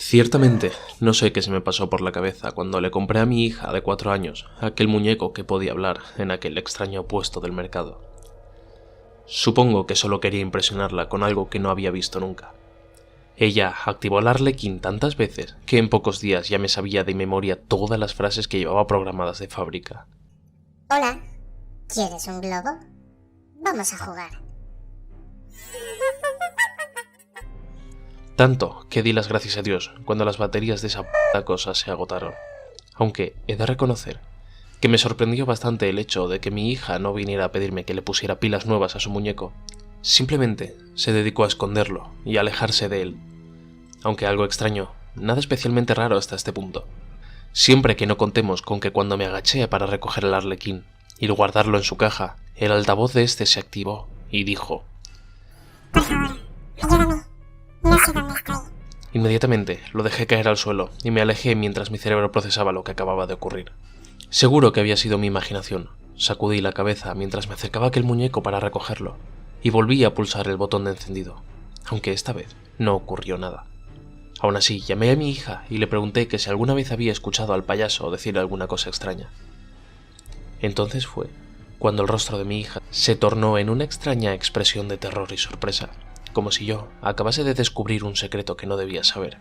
Ciertamente, no sé qué se me pasó por la cabeza cuando le compré a mi hija de 4 años aquel muñeco que podía hablar en aquel extraño puesto del mercado. Supongo que solo quería impresionarla con algo que no había visto nunca. Ella activó el Arlequín tantas veces que en pocos días ya me sabía de memoria todas las frases que llevaba programadas de fábrica. Hola, ¿quieres un globo? Vamos a jugar. Tanto que di las gracias a Dios cuando las baterías de esa p*** cosa se agotaron. Aunque he de reconocer que me sorprendió bastante el hecho de que mi hija no viniera a pedirme que le pusiera pilas nuevas a su muñeco. Simplemente se dedicó a esconderlo y a alejarse de él. Aunque algo extraño, nada especialmente raro hasta este punto. Siempre que no contemos con que cuando me agaché para recoger el Arlequín y guardarlo en su caja, el altavoz de este se activó y dijo: Por favor, ayúdame. No sé dónde estoy. Inmediatamente lo dejé caer al suelo y me alejé mientras mi cerebro procesaba lo que acababa de ocurrir. Seguro que había sido mi imaginación. Sacudí la cabeza mientras me acercaba aquel muñeco para recogerlo y volví a pulsar el botón de encendido, aunque esta vez no ocurrió nada. Aún así, llamé a mi hija y le pregunté que si alguna vez había escuchado al payaso decir alguna cosa extraña. Entonces fue cuando el rostro de mi hija se tornó en una extraña expresión de terror y sorpresa, como si yo acabase de descubrir un secreto que no debía saber.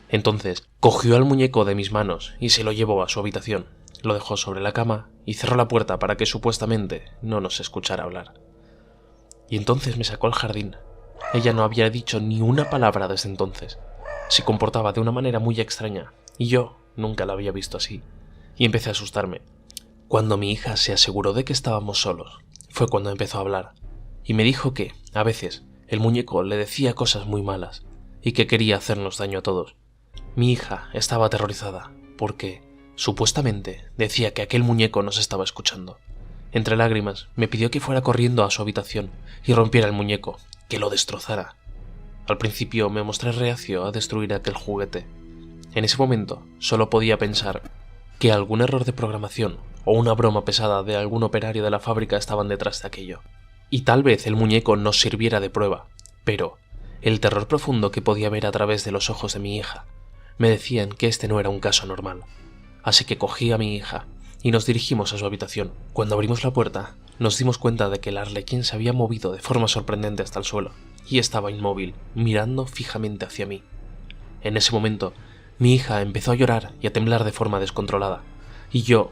Entonces cogió al muñeco de mis manos y se lo llevó a su habitación, lo dejó sobre la cama y cerró la puerta para que supuestamente no nos escuchara hablar. Y entonces me sacó al jardín. Ella no había dicho ni una palabra desde entonces. Se comportaba de una manera muy extraña y yo nunca la había visto así, y empecé a asustarme. Cuando mi hija se aseguró de que estábamos solos, fue cuando empezó a hablar, y me dijo que, a veces, el muñeco le decía cosas muy malas, y que quería hacernos daño a todos. Mi hija estaba aterrorizada, porque, supuestamente, decía que aquel muñeco nos estaba escuchando. Entre lágrimas, me pidió que fuera corriendo a su habitación y rompiera el muñeco, que lo destrozara. Al principio me mostré reacio a destruir aquel juguete. En ese momento solo podía pensar que algún error de programación o una broma pesada de algún operario de la fábrica estaban detrás de aquello. Y tal vez el muñeco nos sirviera de prueba, pero el terror profundo que podía ver a través de los ojos de mi hija me decían que este no era un caso normal. Así que cogí a mi hija y nos dirigimos a su habitación. Cuando abrimos la puerta, nos dimos cuenta de que el Arlequín se había movido de forma sorprendente hasta el suelo y estaba inmóvil, mirando fijamente hacia mí. En ese momento, mi hija empezó a llorar y a temblar de forma descontrolada, y yo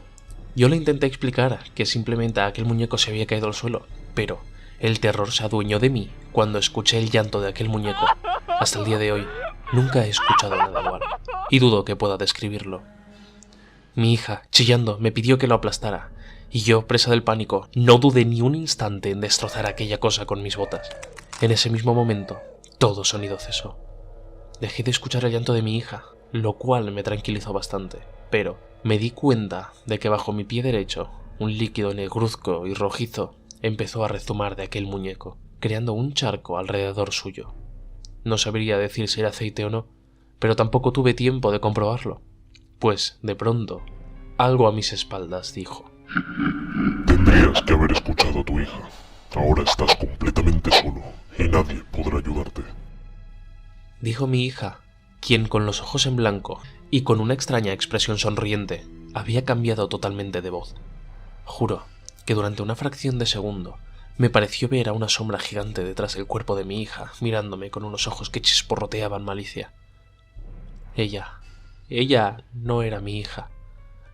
le intenté explicar que simplemente aquel muñeco se había caído al suelo, pero el terror se adueñó de mí cuando escuché el llanto de aquel muñeco. Hasta el día de hoy, nunca he escuchado nada igual, y dudo que pueda describirlo. Mi hija, chillando, me pidió que lo aplastara, y yo, presa del pánico, no dudé ni un instante en destrozar aquella cosa con mis botas. En ese mismo momento, todo sonido cesó. Dejé de escuchar el llanto de mi hija, lo cual me tranquilizó bastante, pero me di cuenta de que bajo mi pie derecho, un líquido negruzco y rojizo empezó a rezumar de aquel muñeco, creando un charco alrededor suyo. No sabría decir si era aceite o no, pero tampoco tuve tiempo de comprobarlo, pues, de pronto, algo a mis espaldas dijo: Tendrías que haber escuchado a tu hija. Ahora estás completamente solo y nadie podrá ayudarte. Dijo mi hija, quien con los ojos en blanco y con una extraña expresión sonriente había cambiado totalmente de voz. Juro que durante una fracción de segundo me pareció ver a una sombra gigante detrás del cuerpo de mi hija, mirándome con unos ojos que chisporroteaban malicia. Ella no era mi hija.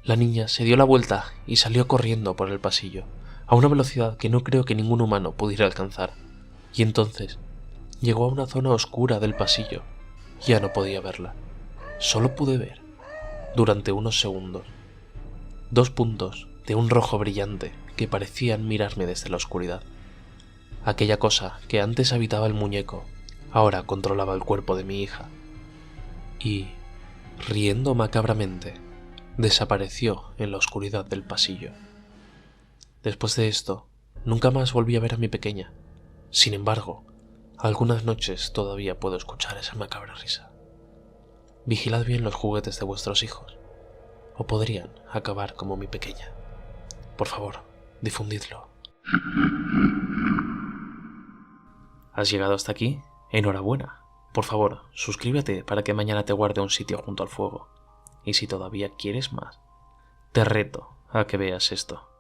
La niña se dio la vuelta y salió corriendo por el pasillo, a una velocidad que no creo que ningún humano pudiera alcanzar, y entonces llegó a una zona oscura del pasillo. Ya no podía verla. Solo pude ver, durante unos segundos, 2 puntos de un rojo brillante que parecían mirarme desde la oscuridad. Aquella cosa que antes habitaba el muñeco, ahora controlaba el cuerpo de mi hija. Y, riendo macabramente, desapareció en la oscuridad del pasillo. Después de esto, nunca más volví a ver a mi pequeña. Sin embargo, algunas noches todavía puedo escuchar esa macabra risa. Vigilad bien los juguetes de vuestros hijos, o podrían acabar como mi pequeña. Por favor, difundidlo. ¿Has llegado hasta aquí? Enhorabuena. Por favor, suscríbete para que mañana te guarde un sitio junto al fuego. Y si todavía quieres más, te reto a que veas esto.